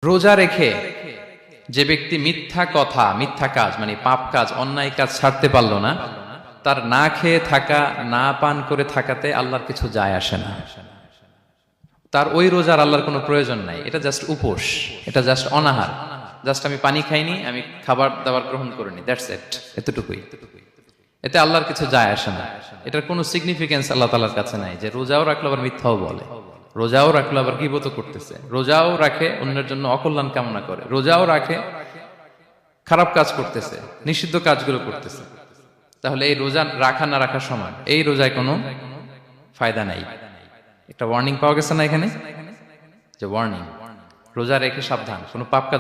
রোজা রেখে যে ব্যক্তি মিথ্যা কথা মিথ্যা কাজ মানে পাপ কাজ অন্যায় কাজ ছাড়তে পারলো না, তার না খেয়ে থাকা না পান করে থাকাতে আল্লাহর কিছু যায় আসে না। তার ওই রোজার আল্লাহর কোনো প্রয়োজন নাই। এটা জাস্ট উপোস, এটা জাস্ট অনাহার, জাস্ট আমি পানি খাইনি, আমি খাবার দাবার গ্রহণ করিনি, দ্যাটস ইট, এতটুকুই। এতে আল্লাহর কিছু যায় আসে না। এটার কোনো সিগনিফিকেন্স আল্লাহ তাআলার কাছে নাই যে রোজাও রাখলো আবার মিথ্যাও বলে, রোজাও রাখলো আবার গীবত করতেছে, রোজাও রাখে অন্যের জন্য অকল্যাণ কামনা করে, রোজাও রাখে খারাপ কাজ করতেছে, নিষিদ্ধ কাজগুলো করতেছে। তাহলে এই রোজা রাখা না রাখার সমান, এই রোজায় কোনো ফায়দা নাই। একটা ওয়ার্নিং পাওয়া গেছে না এখানে, যে ওয়ার্নিং, রোজা রেখে সাবধান, কোনো পাপ কাজ